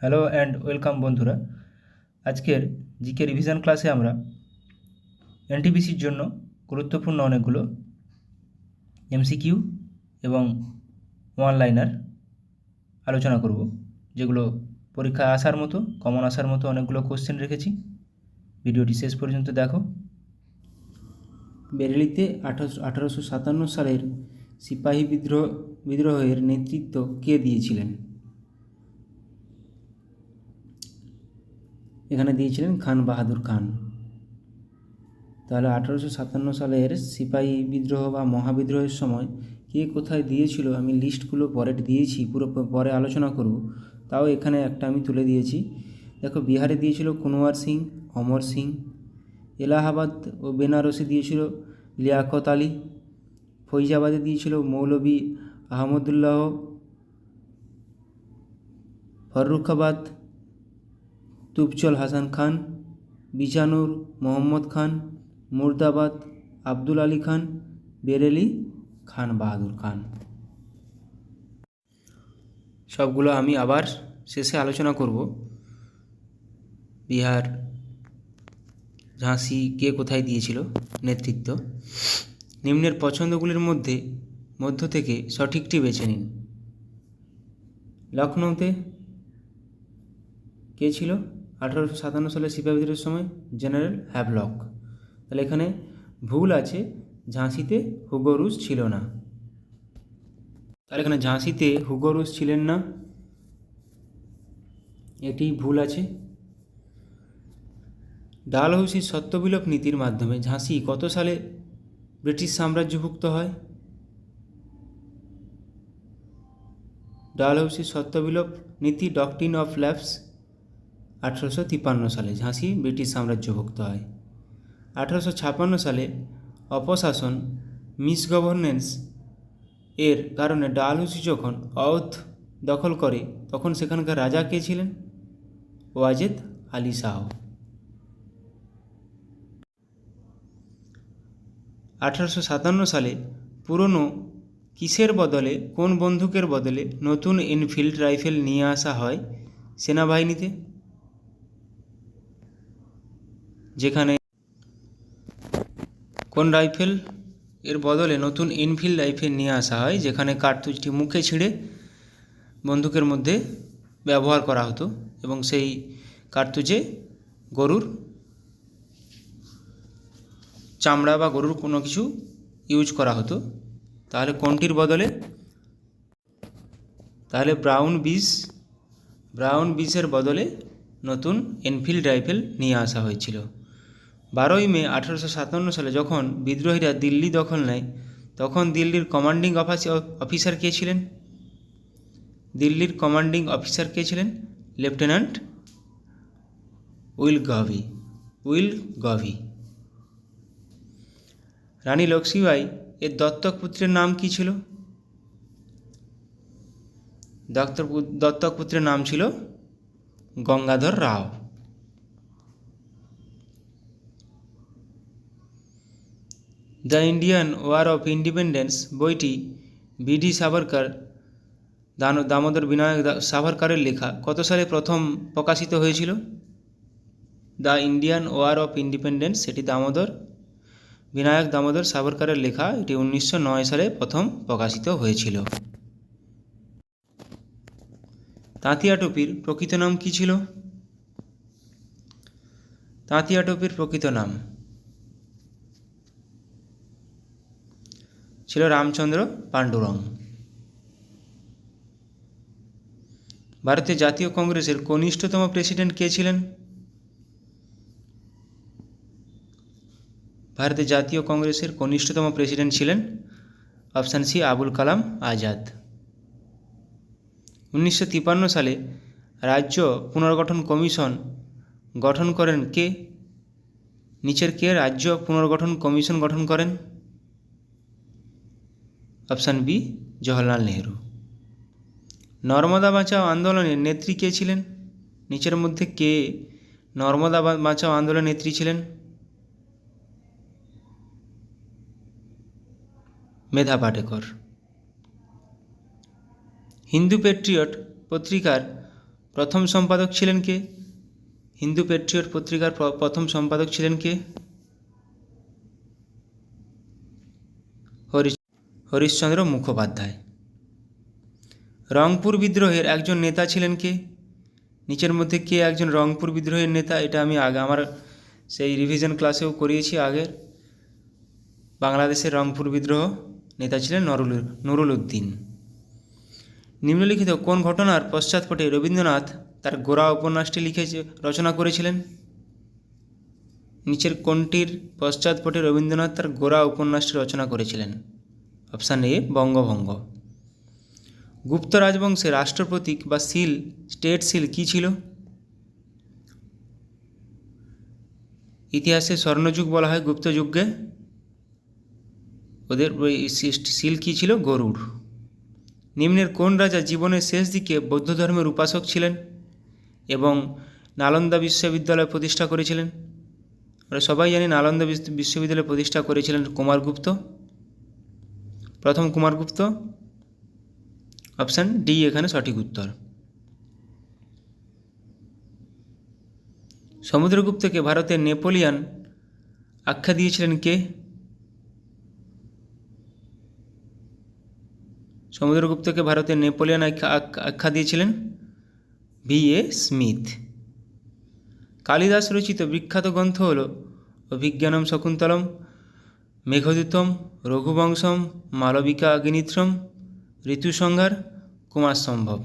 Hello and welcome বন্ধুরা। আজকের GK revision ক্লাসে আমরা এনটিপিসির জন্য গুরুত্বপূর্ণ অনেকগুলো এমসিকিউ এবং ওয়ান লাইনার আলোচনা করব, যেগুলো পরীক্ষায় আসার মতো, কমন আসার মতো অনেকগুলো কোশ্চেন রেখেছি। ভিডিওটি শেষ পর্যন্ত দেখো। বেরেলিতে 1857 সালের সিপাহী বিদ্রোহের নেতৃত্ব কে দিয়েছিলেন? এখানে দিয়েছিলেন খান বাহাদুর খান। তাহলে 1857 সালের সিপাহী বিদ্রোহ বা মহাবিদ্রোহের সময় কে কোথায় দিয়েছিল, আমি লিস্টগুলো পরে দিয়েছি, পুরো পরে আলোচনা করব, তাও এখানে একটা আমি তুলে দিয়েছি। দেখো, বিহারে দিয়েছিল কুনওয়ার সিং, অমর সিং। এলাহাবাদ ও বেনারসে দিয়েছিল লিয়াকত আলী। ফৈজাবাদে দিয়েছিল মৌলভী আহমদুল্লাহ। ফররুখাবাদ তুবচল হাসান খান। বিজানুর মোহাম্মদ খান। মুর্দাবাদ আব্দুল আলী খান। বেরেলি খান বাহাদুর খান। সবগুলো আমি আবার শেষে আলোচনা করব। বিহার, ঝাঁসি কে কোথায় দিয়েছিল নেতৃত্ব। নিম্নের পছন্দগুলির মধ্য থেকে সঠিকটি বেছে নিন। লখনৌতে কে ছিল 1857 সালে সিপাহী বিদ্রোহের সময়? General Havelock. তাহলে এখানে ভুল আছে, ঝাঁসিতে হুগো রুজ ছিল না। তাহলে এখানে ঝাঁসিতে হুগো রুজ ছিলেন না, এটি ভুল আছে। ডালহৌসির সত্যবিলোপ নীতির মাধ্যমে ঝাঁসি কত সালে ব্রিটিশ সাম্রাজ্যভুক্ত হয়? ডালহৌসির সত্যবিলোপ নীতি, ডকট্রিন অফ ল্যাপস, 1853 সালে ঝাঁসি ব্রিটিশ সাম্রাজ্যভুক্ত হয়। 1856 সালে অপশাসন, মিসগভর্নেন্স এর কারণে ডালহৌসি যখন অওধ দখল করে, তখন সেখানকার রাজা কে ছিলেন? ওয়াজেদ আলী শাহ। 1857 সালে পুরনো কিসের বদলে, কোন বন্দুকের বদলে নতুন এনফিল্ড রাইফেল নিয়ে আসা হয় সেনাবাহিনীতে? যেখানে কোন রাইফেল এর বদলে নতুন এনফিল্ড রাইফেল নিয়ে আসা হয়, যেখানে কার্তুজটি মুখে ছিঁড়ে বন্দুকের মধ্যে ব্যবহার করা হতো এবং সেই কার্তুজে গরুর চামড়া বা গরুর কোনো কিছু ইউজ করা হতো। তাহলে কোনটির বদলে? তাহলে ব্রাউন বিসের বদলে নতুন এনফিল্ড রাইফেল নিয়ে আসা হয়েছিল। 12ই মে 1857 সালে যখন বিদ্রোহীরা দিল্লি দখল নেয়, তখন দিল্লির কমান্ডিং অফিসার কে ছিলেন? দিল্লির কমান্ডিং অফিসার কে ছিলেন? লেফটেন্যান্ট উইল গভি। রানী লক্ষ্মীবাই এর দত্তক পুত্রের নাম কী ছিল? দত্তক পুত্রের নাম ছিল Gangadhar Rao. The Indian war of independence বইটি বিডি সাভারকর, দামোদর বিনায়ক সাভারকরের লেখা, কত সালে প্রথম প্রকাশিত হয়েছিল? The Indian war of independence, সেটি বিনায়ক দামোদর সাভারকরের লেখা, এটি 1909 সালে প্রথম প্রকাশিত হয়েছিল। তাঁতিয়া টোপির প্রকৃত নাম কী ছিল? তাঁতিয়া টোপির প্রকৃত নাম ছিল রামচন্দ্র পাণ্ডুরং। ভারতের জাতীয় কংগ্রেসের কনিষ্ঠতম প্রেসিডেন্ট কে ছিলেন? ভারতের জাতীয় কংগ্রেসের কনিষ্ঠতম প্রেসিডেন্ট ছিলেন অপশান সি, আবুল কালাম আজাদ। 1953 সালে রাজ্য পুনর্গঠন কমিশন গঠন করেন কে? নিচের কে রাজ্য পুনর্গঠন কমিশন গঠন করেন? Option B, Jawaharlal Nehru. নর্মদা বাঁচাও আন্দোলনের নেত্রী কে ছিলেন? নিচের মধ্যে কে নর্মদা বাঁচাও আন্দোলনের নেত্রী ছিলেন? মেধা পাটেকর। হিন্দু প্যাট্রিয়ট পত্রিকার প্রথম সম্পাদক ছিলেন কে? হিন্দু পেট্রিয়ট পত্রিকার প্রথম সম্পাদক ছিলেন কে? হরিশচন্দ্র মুখোপাধ্যায়। রংপুর বিদ্রোহের একজন নেতা ছিলেন কে? নিচের মধ্যে কে একজন রংপুর বিদ্রোহের নেতা? এটা আমি আমার সেই রিভিশন ক্লাসেও করিয়েছি আগের। বাংলাদেশের রংপুর বিদ্রোহ নেতা ছিলেন নুরুল উদ্দিন। নিম্নলিখিত কোন ঘটনার পশ্চাৎপটে রবীন্দ্রনাথ তার গোরা উপন্যাসটি রচনা করেছিলেন? নিচের কোনটির পশ্চাৎপটে রবীন্দ্রনাথ তার গোরা উপন্যাসটি রচনা করেছিলেন? অপশান এ বঙ্গভঙ্গ। গুপ্ত রাজবংশের রাষ্ট্রপ্রতীক বা সিল, স্টেট সিল কী ছিল? ইতিহাসে স্বর্ণযুগ বলা হয় গুপ্ত যুগকে। ওদের সিল কী ছিল? গরুড়। নিম্নের কোন রাজা জীবনের শেষ দিকে বৌদ্ধ ধর্মের উপাসক ছিলেন এবং নালন্দা বিশ্ববিদ্যালয় প্রতিষ্ঠা করেছিলেন? আমরা সবাই জানি নালন্দা বিশ্ববিদ্যালয় প্রতিষ্ঠা করেছিলেন কুমারগুপ্ত, প্রথম কুমারগুপ্ত। অপশান ডি এখানে সঠিক উত্তর। সমুদ্রগুপ্তকে ভারতের নেপোলিয়ান আখ্যা দিয়েছিলেন কে? সমুদ্রগুপ্তকে ভারতের নেপোলিয়ান আখ্যা দিয়েছিলেন V.A. স্মিথ। কালিদাস রচিত বিখ্যাত গ্রন্থ হল অভিজ্ঞানম শকুন্তলম, মেঘদূতম, রঘুবংশম, মালবিকা অগ্নিমিত্রম, ঋতুসংহার, কুমার সম্ভব।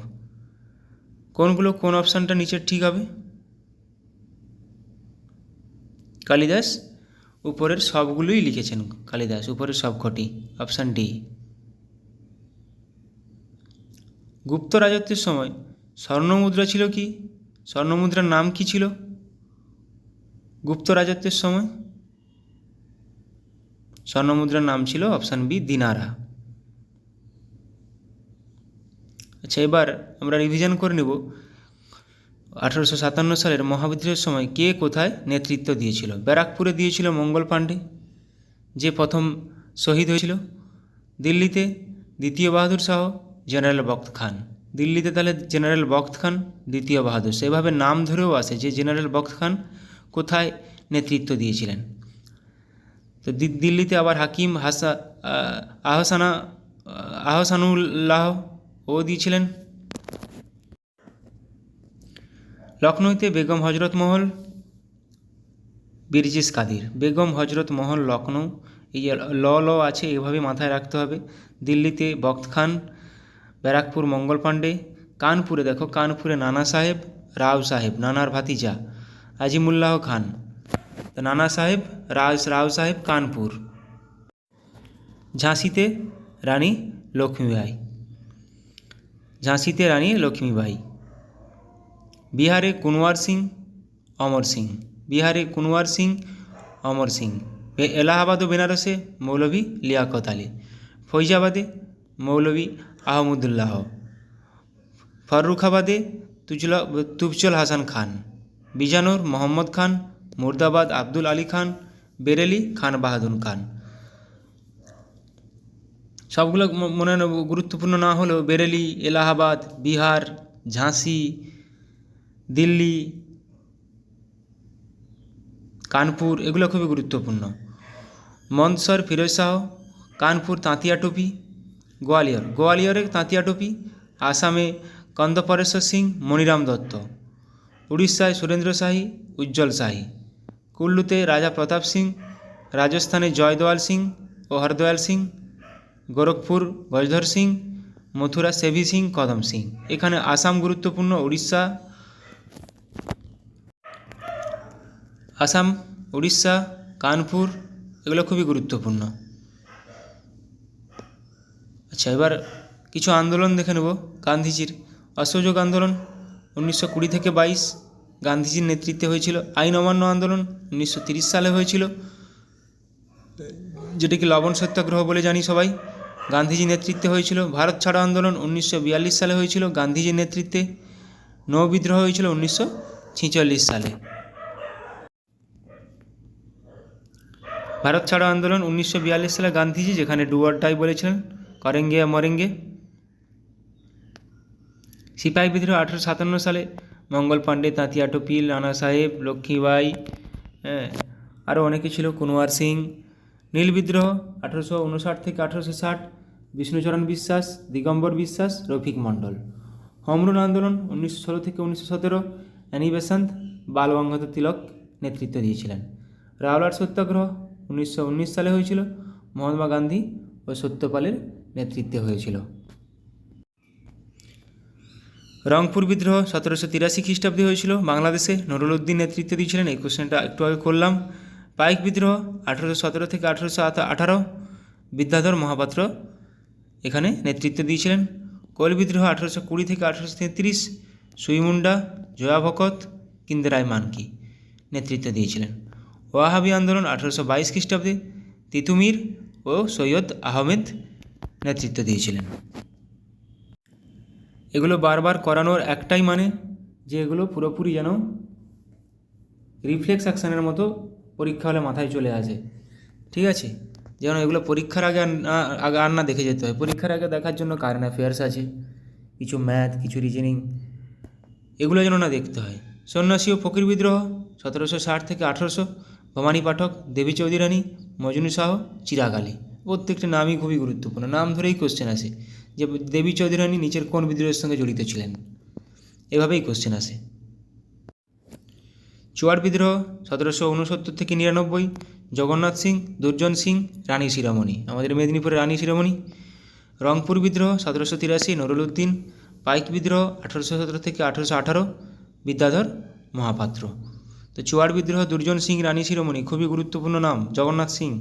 কোন অপশানটা নিচের ঠিক হবে? কালিদাস উপরের সবগুলোই লিখেছেন, কালিদাস উপরের সবকটি। Option D. গুপ্ত রাজত্বের সময় স্বর্ণমুদ্রা ছিল কি? স্বর্ণমুদ্রার নাম কি ছিল গুপ্ত রাজত্বের সময়? স্বর্ণমুদ্রার নাম ছিল অপশান বি দিনারা। আচ্ছা, এবার আমরা রিভিশন করে নেব 1857 সালের মহাবিদ্রোহের সময় কে কোথায় নেতৃত্ব দিয়েছিল। ব্যারাকপুরে দিয়েছিল মঙ্গল পাণ্ডে, যে প্রথম শহীদ হয়েছিল। দিল্লিতে দ্বিতীয় বাহাদুর শাহ, জেনারেল বখত খান। দিল্লিতে তাহলে জেনারেল বখত খান, দ্বিতীয় বাহাদুর। সেভাবে নাম ধরেও আসে যে জেনারেল বখত খান কোথায় নেতৃত্ব দিয়েছিলেন। তো দিল্লিতে আবার হাকিম আহসানুল্লাহ ও দিয়েছিলেন। লখনৌতে বেগম হজরত মহল, বিরজিস কাদির। বেগম হজরত মহল লখনৌ, এই যে ল আছে এভাবে মাথায় রাখতে হবে। দিল্লিতে বখত খান, ব্যারাকপুর মঙ্গল পাণ্ডে। কানপুরে দেখো, কানপুরে নানা সাহেব, রাও সাহেব, নানার ভাতিজা আজিমুল্লাহ খান। তো নানা সাহেব, রাও সাহেব, কানপুর। ঝাঁসিতে রানী লক্ষ্মীবাই, ঝাঁসিতে রানী লক্ষ্মীবাই। বিহারে কুনওয়ার সিং, অমর সিং। বিহারে কুনওয়ার সিং, অমর সিং। এলাহাবাদ ও বেনারসে মৌলভী লিয়াকত আলী। ফৈজাবাদে মৌলভী আহমদুল্লাহ। ফররুখাবাদে তুফজল হাসান খান। বিজানোর মোহাম্মদ খান। মুর্দাবাদ আব্দুল আলী খান। বেরেলি খান বাহাদুর খান। সবগুলো মনে গুরুত্বপূর্ণ না হলেও বেরেলি, এলাহাবাদ, বিহার, ঝাঁসি, দিল্লি, কানপুর এগুলো খুবই গুরুত্বপূর্ণ। মন্দসর ফিরোজ শাহ, কানপুর তাঁতিয়া টুপি, গোয়ালিয়রে তাঁতিয়া টুপি। আসামে কন্দপরেশ্বর সিং, মণিরাম দত্ত। উড়িষ্যায় সুরেন্দ্র শাহী, উজ্জ্বল শাহী। কুল্লুতে রাজা প্রতাপ সিং। রাজস্থানে জয়দয়াল সিং ও হরদয়াল সিং। গোরখপুর গজধর সিং। মথুরা সেভি সিং, কদম সিং। এখানে আসাম গুরুত্বপূর্ণ, উড়িষ্যা, কানপুর এগুলো খুবই গুরুত্বপূর্ণ। আচ্ছা, এবার কিছু আন্দোলন দেখে নেব। গান্ধীজির অসহযোগ আন্দোলন 1920 থেকে 22 গান্ধীজির নেতৃত্বে হয়েছিল। আইন অমান্য আন্দোলন 1930 সালে হয়েছিল, যেটাকে লবণ সত্যাগ্রহ বলে জানি সবাই, গান্ধীজির নেতৃত্বে হয়েছিল। ভারত ছাড়ো আন্দোলন 1942 সালে হয়েছিল গান্ধীজির নেতৃত্বে। নৌ বিদ্রোহ হয়েছিল 1946 সালে। ভারত ছাড়ো আন্দোলন 1942 সালে গান্ধীজি, যেখানে ডু অর ডাই বলেছিলেন, করেঙ্গে মরেঙ্গে। সিপাহী বিদ্রোহ 1857 সালে মঙ্গল পাণ্ডে, তাঁতিয়া টোপিল, রানা সাহেব, লক্ষ্মীবাই, হ্যাঁ, আরও অনেকে ছিল, কুনওয়ার সিং। নীল বিদ্রোহ 1859 থেকে 1860 বিষ্ণুচরণ বিশ্বাস, দিগম্বর বিশ্বাস, রফিক মণ্ডল। হোম রুল আন্দোলন 1916 থেকে 1917 অ্যানি বেসান্ত, বাল গঙ্গাধর তিলক নেতৃত্ব দিয়েছিলেন। রাওলাট সত্যাগ্রহ 1919 সালে হয়েছিল, মহাত্মা গান্ধী ও সত্যপালের নেতৃত্বে হয়েছিল। রংপুর বিদ্রোহ 1783 খ্রিস্টাব্দে হয়েছিল বাংলাদেশে, নুরুল উদ্দিন নেতৃত্ব দিয়েছিলেন। এই কোশ্চেনটা একটু আগে করলাম। পাইক বিদ্রোহ 1817 থেকে 1818 বিদ্যাধর মহাপাত্র এখানে নেতৃত্ব দিয়েছিলেন। কোল বিদ্রোহ 1820 থেকে 1833 সুইমুন্ডা, জয়া ভকত, কিন্দেরাই মানকি নেতৃত্ব দিয়েছিলেন। ওয়াহাবি আন্দোলন 1822 খ্রিস্টাব্দে তিতুমির ও সৈয়দ আহমেদ নেতৃত্ব দিয়েছিলেন। এগুলো বারবার করানোর একটাই মানে যে এগুলো পুরোপুরি যেন রিফ্লেক্স অ্যাকশানের মতো পরীক্ষা হলে মাথায় চলে আসে, ঠিক আছে? যেন এগুলো পরীক্ষার আগে আর না দেখে যেতে হয়। পরীক্ষার আগে দেখার জন্য কারেন্ট অ্যাফেয়ার্স আছে, কিছু ম্যাথ, কিছু রিজনিং, এগুলো যেন না দেখতে হয়। সন্ন্যাসী ও ফকির বিদ্রোহ 1760 থেকে 1800 ভবানী পাঠক, দেবী চৌধুরী রানী, মজনু শাহ, চিরাগ আলী। প্রত্যেকটা নামই খুবই গুরুত্বপূর্ণ, নাম ধরেই কোশ্চেন আসে যে দেবী চৌধুরী রানী নিচের কোন বিদ্রোহের সঙ্গে জড়িত ছিলেন, এভাবেই কোশ্চেন আসে। চুয়াড় বিদ্রোহ 1769 থেকে 99 জগন্নাথ সিং, দুর্জন সিং, রানী শিরোমণি, আমাদের মেদিনীপুরের রানী শিরোমণি। রংপুর বিদ্রোহ 1783 নুরুল উদ্দিন। পাইক বিদ্রোহ 1817 থেকে 1818 বিদ্যাধর মহাপাত্র। তো চুয়াড় বিদ্রোহ দুর্জন সিং, রানী শিরোমণি, খুবই গুরুত্বপূর্ণ নাম, জগন্নাথ সিং।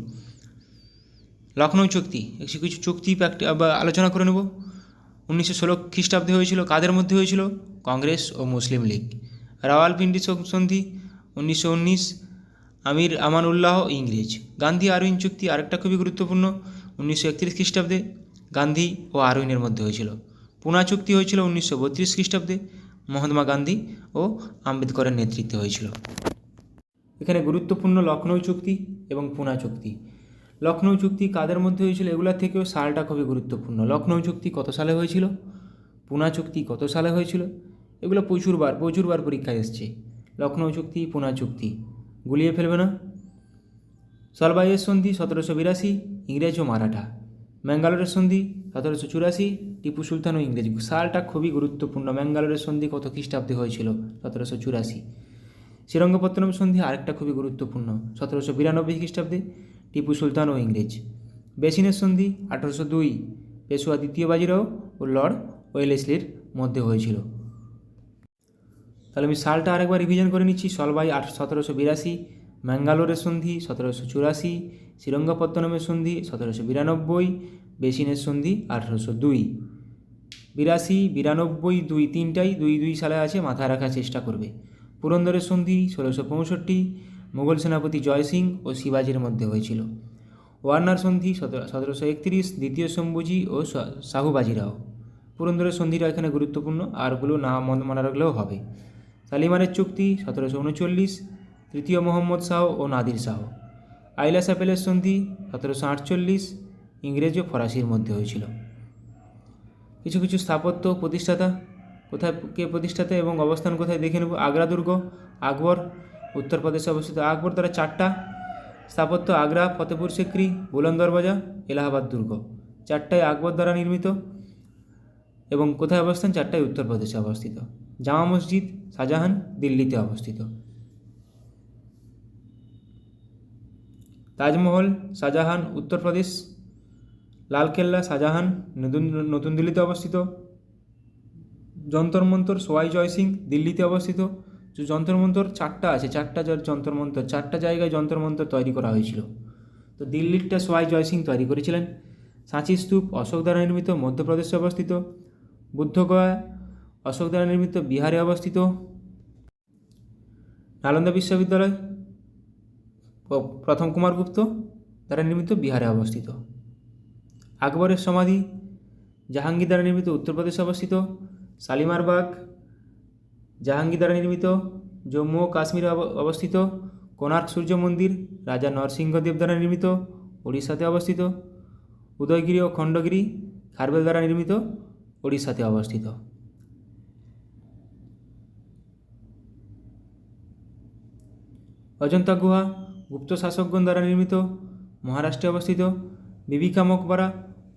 লখনৌ চুক্তি, কিছু চুক্তি আলোচনা করে নেব। 1916 খ্রিস্টাব্দে হয়েছিল, কাদের মধ্যে হয়েছিল? কংগ্রেস ও মুসলিম লীগ। রাওয়ালপিন্ডি সন্ধি 1919 আমির আমানউল্লাহ ইংরেজ। গান্ধী আরউইন চুক্তি আরেকটা খুবই গুরুত্বপূর্ণ, 1931 খ্রিস্টাব্দে গান্ধী ও আরউইনের মধ্যে হয়েছিল। পুনা চুক্তি হয়েছিল 1932 খ্রিস্টাব্দে, মহাত্মা গান্ধী ও আম্বেদকরের নেতৃত্বে হয়েছিল। এখানে গুরুত্বপূর্ণ লখনৌ চুক্তি এবং পুনা চুক্তি। লখনৌ চুক্তি কাদের মধ্যে হয়েছিল এগুলোর থেকেও সালটা খুবই গুরুত্বপূর্ণ। লখনৌ চুক্তি কত সালে হয়েছিল, পুনা চুক্তি কত সালে হয়েছিল, এগুলো প্রচুরবার পরীক্ষায় এসছে। লখনৌ চুক্তি, পুনা চুক্তি গুলিয়ে ফেলবে না। সলবাইয়ের সন্ধি 1782 ইংরেজ ও মারাঠা। ম্যাঙ্গালোরের সন্ধি 1784 টিপু সুলতান ও ইংরেজ। সালটা খুবই গুরুত্বপূর্ণ। ম্যাঙ্গালোরের সন্ধি কত খ্রিস্টাব্দে হয়েছিল? 1784। শ্রীরঙ্গপত্তনম সন্ধি আরেকটা খুবই গুরুত্বপূর্ণ, 1792 খ্রিস্টাব্দে, টিপু সুলতান ও ইংরেজ। বেসিনের সন্ধি 1802 পেশোয়া দ্বিতীয় বাজিরাও ও লর্ড ওয়েলেসলির মধ্যে হয়েছিল। তাহলে আমি সালটা আরেকবার রিভিশন করে নিচ্ছি। সলবাই 1782, ম্যাঙ্গালোরের সন্ধি 1784, শ্রীরঙ্গপত্তনমের সন্ধি 1792, বেসিনের সন্ধি 1802। 82, 92, 2 তিনটাই 2 সালে আছে, মাথায় রাখার চেষ্টা করবে। পুরন্দরের সন্ধি 1665 মুঘল সেনাপতি জয় সিং ও শিবাজির মধ্যে হয়েছিল। ওয়ার্নার সন্ধি 1731 দ্বিতীয় শম্ভুজি ও শাহুবাজিরাও। পুরন্দরের সন্ধিটা এখানে গুরুত্বপূর্ণ, আরগুলো না মনে রাখলেও হবে। সালিমারের চুক্তি 1739 তৃতীয় মোহাম্মদ শাহ ও নাদির শাহ। আইলা স্যাপেলের সন্ধি 1748 ইংরেজ ও ফরাসির মধ্যে হয়েছিল। কিছু স্থাপত্য প্রতিষ্ঠাতা, কোথায় কে প্রতিষ্ঠাতা এবং অবস্থান কোথায় দেখে নেব। আগ্রা দুর্গ আকবর, উত্তরপ্রদেশে অবস্থিত। আকবর দ্বারা 4টা স্থাপত্য, আগ্রা, ফতেপুর সিক্রি, বুলন্দ দরওয়াজা, এলাহাবাদ দুর্গ, 4টাই আকবর দ্বারা নির্মিত এবং কোথায় অবস্থান? 4টাই উত্তরপ্রদেশে অবস্থিত। জামা মসজিদ শাহজাহান, দিল্লিতে অবস্থিত। তাজমহল শাহজাহান, উত্তরপ্রদেশ। লালকেল্লা শাহজাহান, নতুন দিল্লিতে অবস্থিত। যন্তর মন্তর সোয়াই জয় সিং, দিল্লিতে অবস্থিত। যে যন্তর মন্তর 4টা আছে, 4টা যন্তর মন্তর, 4টা জায়গায় যন্তর মন্তর তৈরি করা হয়েছিল। তো দিল্লিরটা সোয়াই জয় সিং তৈরি করেছিলেন। সাঁচি স্তূপ অশোক দ্বারা নির্মিত, মধ্যপ্রদেশে অবস্থিত। বুদ্ধগয়া অশোক দ্বারা নির্মিত, বিহারে অবস্থিত। নালন্দা বিশ্ববিদ্যালয় প্রথম কুমারগুপ্ত দ্বারা নির্মিত, বিহারে অবস্থিত। আকবরের সমাধি জাহাঙ্গীর দ্বারা নির্মিত, উত্তরপ্রদেশে অবস্থিত। শালিমার বাগ জাহাঙ্গীর দ্বারা নির্মিত, জম্মু ও কাশ্মীরে অবস্থিত। কোণার্ক সূর্য মন্দির রাজা নরসিংহদেব দ্বারা নির্মিত, ওড়িশাতে অবস্থিত। উদয়গিরি ও খণ্ডগিরি খারবেল দ্বারা নির্মিত, ওড়িশাতে অবস্থিত। অজন্তা গুহা গুপ্ত শাসকগণ দ্বারা নির্মিত, মহারাষ্ট্রে অবস্থিত। বিবিকা মকবরা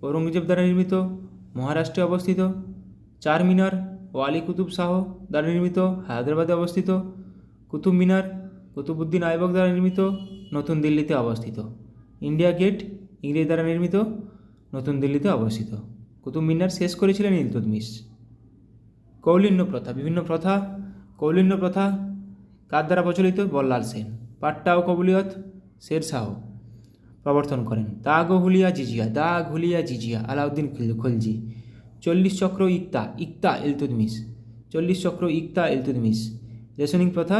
ঔরঙ্গজেব দ্বারা নির্মিত, মহারাষ্ট্রে অবস্থিত। চার মিনার ও আলী কুতুব শাহ দ্বারা নির্মিত, হায়দ্রাবাদে অবস্থিত। কুতুব মিনার কুতুবউদ্দিন আইবক দ্বারা নির্মিত, নতুন দিল্লিতে অবস্থিত। ইন্ডিয়া গেট ইংরেজ দ্বারা নির্মিত, নতুন দিল্লিতে অবস্থিত। কুতুব মিনার শেষ করেছিলেন ইলতুৎমিশ। কৌলিন্য প্রথা, বিভিন্ন প্রথা। কৌলিন্য প্রথা কার দ্বারা প্রচলিত? বল্লাল সেন। পাট্টা ও কবুলিয়ত শের শাহ প্রবর্তন করেন। দাগ ও হুলিয়া জিজিয়া, দাগ হুলিয়া জিজিয়া আলাউদ্দিন খলজি। 40 চক্র ইকতা, ইকতা ইলতুৎমিশ। 40 চক্র ইকতা ইলতুৎমিশ। রেশনিং প্রথা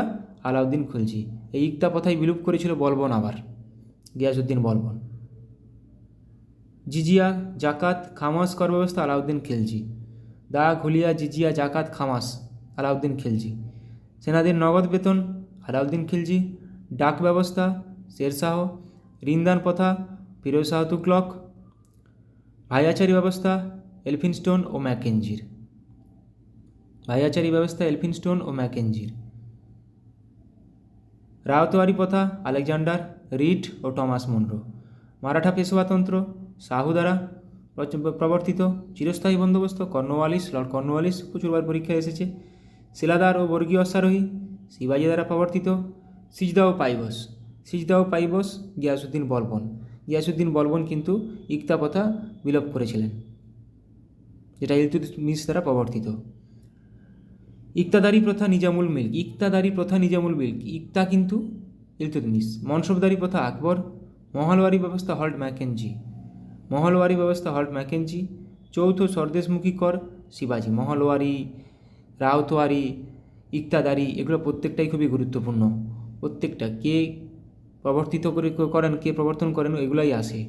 আলাউদ্দিন খলজি। এই ইকতা প্রথাই বিলুপ করেছিল বলবন, আবার গিয়াসউদ্দিন বলবন। জিজিয়া জাকাত খামাস কর ব্যবস্থা আলাউদ্দিন খিলজি। দাগ হুলিয়া জিজিয়া জাকাত খামাস আলাউদ্দিন খিলজি। সেনাদের নগদ বেতন আলাউদ্দিন খিলজি। ডাক ব্যবস্থা শের শাহ। ঋণদান প্রথা ফিরোজ শাহ তুগলক। ভাইয়াচারি ব্যবস্থা এলফিনস্টোন ও ম্যাকেঞ্জির। ভাইয়াচারি ব্যবস্থা এলফিনস্টোন ও ম্যাকেঞ্জির। রায়তওয়ারি প্রথা আলেকজান্ডার রিড ও টমাস মুনরো। মারাঠা পেশওয়াতন্ত্র শাহু দ্বারা প্রবর্তিত। চিরস্থায়ী বন্দোবস্ত কর্নওয়ালিস, লর্ড কর্নওয়ালিস, প্রচুরবার পরীক্ষায় এসেছে। শিলাদার ও বর্গীয় অশ্বারোহী শিবাজি দ্বারা প্রবর্তিত। সিজদা ও পাইবস, সিজদা ও পাইবস গিয়াসউদ্দিন বলবন। গিয়াসউদ্দিন বলবন কিন্তু ইকতা প্রথা বিলোপ করেছিলেন, যেটা ইলতুৎমিশ দ্বারা প্রবর্তিত। ইকতাদারি প্রথা নিজামুল মিল্ক, ইকতাদারি প্রথা নিজামুল মিল্ক, ইকতা কিন্তু ইলতুৎমিশ। মনসবদারি প্রথা আকবর। মহলওয়ারি ব্যবস্থা হল্ট ম্যাকেঞ্জি, মহলওয়ারি ব্যবস্থা হল্ট ম্যাকেঞ্জি। চৌথ স্বদেশমুখী কর শিবাজি। মহলওয়ারি, রাউতওয়ারি, ইকতাদারি এগুলো প্রত্যেকটাই খুবই গুরুত্বপূর্ণ। প্রত্যেকটা কে প্রবর্তিত করেন, কে প্রবর্তন করেন, এগুলাই আসে।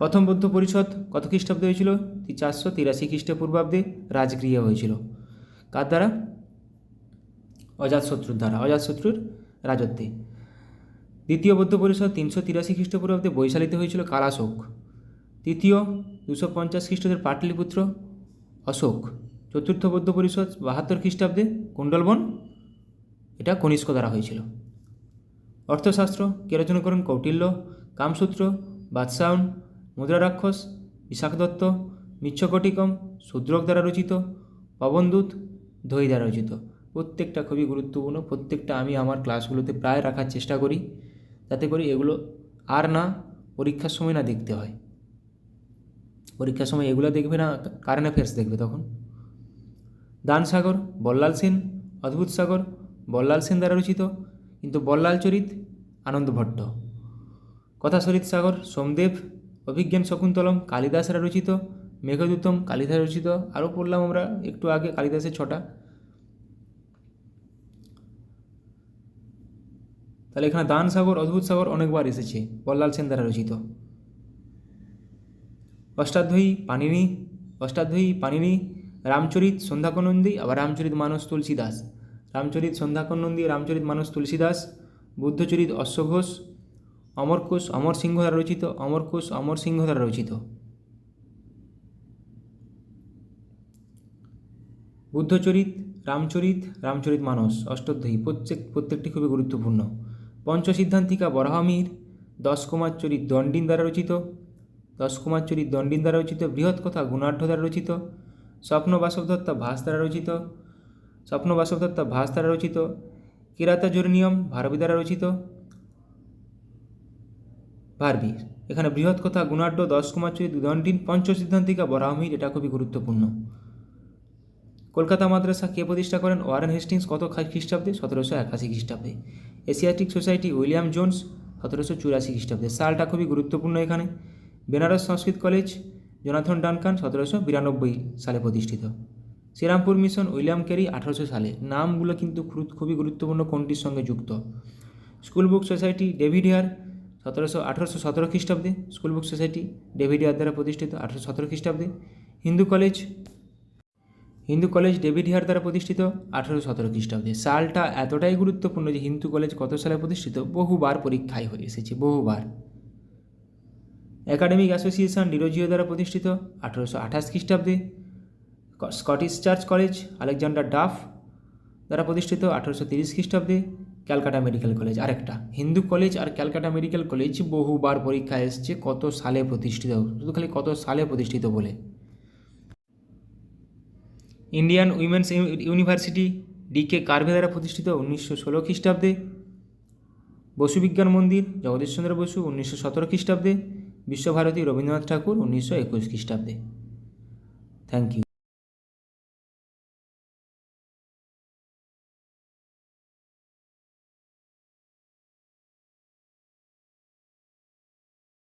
প্রথম বৌদ্ধ পরিষদ কত খ্রিস্টাব্দে হয়েছিল? 483 খ্রিস্টপূর্বাব্দে রাজগৃহে হয়েছিল। কার দ্বারা? অজাতশত্রুর দ্বারা, অজাতশত্রুর রাজত্বে। দ্বিতীয় বৌদ্ধ পরিষদ 383 খ্রিস্টপূর্বাব্দে বৈশালীতে হয়েছিল কালাশোক। তৃতীয় 250 খ্রিস্টাব্দের পাটলিপুত্র অশোক। চতুর্থ বৌদ্ধ পরিষদ 72 খ্রিস্টাব্দে কুণ্ডলবন, এটা কনিষ্ক দ্বারা হয়েছিল। অর্থশাস্ত্র কে রচনা করেন? কৌটিল্য। কামসূত্র বাদশাহন, মুদ্রা রাক্ষস বিশাখ দত্ত। মিচ্ছকটিকম শূদ্রক দ্বারা রচিত। পবনদূত ধৈ দ্বারা রচিত। প্রত্যেকটা খুবই গুরুত্বপূর্ণ, প্রত্যেকটা আমি আমার ক্লাসগুলোতে প্রায় রাখার চেষ্টা করি, যাতে করে এগুলো আর না পরীক্ষার সময় না দেখতে হয়। পরীক্ষার সময় এগুলো দেখবে না, কারেন্ট অ্যাফেয়ার্স দেখবে তখন। দানসাগর বল্লাল সেন। অদ্ভুত সাগর বল্লাল সেন দ্বারা রচিত, কিন্তু বল্লাল চরিত আনন্দ ভট্ট। কথাসরিত সাগর সোমদেব। অভিজ্ঞান শকুন্তলম কালিদাস দ্বারা রচিত। মেঘদূতম কালিদাস রচিত। আরও পড়লাম আমরা একটু আগে কালিদাসের 6টা। তাহলে এখানে দান সাগর, অদ্ভুত সাগর অনেকবার এসেছে, বল্লাল সেন দ্বারা রচিত। অষ্টাধ্যায়ী পাণিনি, অষ্টাধ্যায়ী পাণিনি। রামচরিত সন্ধ্যাকর নন্দী, আবার রামচরিত মানস তুলসীদাস। রামচরিত সন্ধ্যাকর নন্দী, রামচরিত মানস তুলসীদাস। বুদ্ধচরিত অশ্বঘোষ। অমরকোষ অমর সিংহ দ্বারা রচিত। অমরকোষ অমর সিংহ দ্বারা রচিত। বুদ্ধচরিত, রামচরিত, রামচরিত মানস, অষ্টাধ্যায়ী প্রত্যেকটি খুবই গুরুত্বপূর্ণ। পঞ্চসিদ্ধান্তিকা বরাহমিহির। 10 কুমার চরিত দণ্ডিন দ্বারা রচিত। 10 কুমার চরিত দণ্ডিন দ্বারা রচিত। বৃহৎ কথা গুণাঢ্য দ্বারা রচিত। স্বপ্ন বাসবদত্তা ভাস দ্বারা রচিত। স্বপ্ন বাসবদত্তা ভাস দ্বারা রচিত। কিরাতাজুর্নিয়ম ভারবী দ্বারা রচিত। ভারবী। এখানে বৃহৎ কথা গুণাঢ্য, 10 কুমার চরিত দণ্ডিন, পঞ্চসিদ্ধান্তিকা বরাহমিহির, এটা খুবই গুরুত্বপূর্ণ। কলকাতা মাদ্রাসা কে প্রতিষ্ঠা করেন? Warren Hastings. কত খ্রিস্টাব্দে? 1781 খ্রিস্টাব্দে। এশিয়াটিক সোসাইটি উইলিয়াম জোন্স 1784 খ্রিস্টাব্দে। সালটা খুবই গুরুত্বপূর্ণ এখানে। বেনারস সংস্কৃত কলেজ জোনাথন ডানকান 1792 সালে প্রতিষ্ঠিত। শ্রীরামপুর মিশন উইলিয়াম ক্যারি 1800 সালে। নামগুলো কিন্তু খুবই গুরুত্বপূর্ণ, কোনটির সঙ্গে যুক্ত। School book society David Hare 1817 খ্রিস্টাব্দে। School book society David Hare দ্বারা প্রতিষ্ঠিত 1817 খ্রিস্টাব্দে। হিন্দু কলেজ ডেভিড হেয়ার দ্বারা প্রতিষ্ঠিত 1817 খ্রিস্টাব্দে। সালটা এতটাই গুরুত্বপূর্ণ যে হিন্দু কলেজ কত সালে প্রতিষ্ঠিত বহুবার পরীক্ষায় হয়ে এসেছে, বহুবার। একাডেমিক অ্যাসোসিয়েশন ডিরোজিও দ্বারা প্রতিষ্ঠিত 1828 খ্রিস্টাব্দে। Scottish Church College Alexander Duff দ্বারা প্রতিষ্ঠিত 1830 খ্রিস্টাব্দে। Calcutta Medical College. আরেকটা হিন্দু কলেজ আর ক্যালকাটা মেডিকেল কলেজ বহুবার পরীক্ষায় এসছে কত সালে প্রতিষ্ঠিত, শুধু খালি কত সালে প্রতিষ্ঠিত বলে। ইন্ডিয়ান উইমেন্স ইউনিভার্সিটি ডিকে কার্ভে দ্বারা প্রতিষ্ঠিত 1916 খ্রিস্টাব্দে। বসু বিজ্ঞান মন্দির জগদীশচন্দ্র বসু 1917 খ্রিস্টাব্দে। বিশ্বভারতী রবীন্দ্রনাথ ঠাকুর 1921 খ্রিস্টাব্দে। Thank you.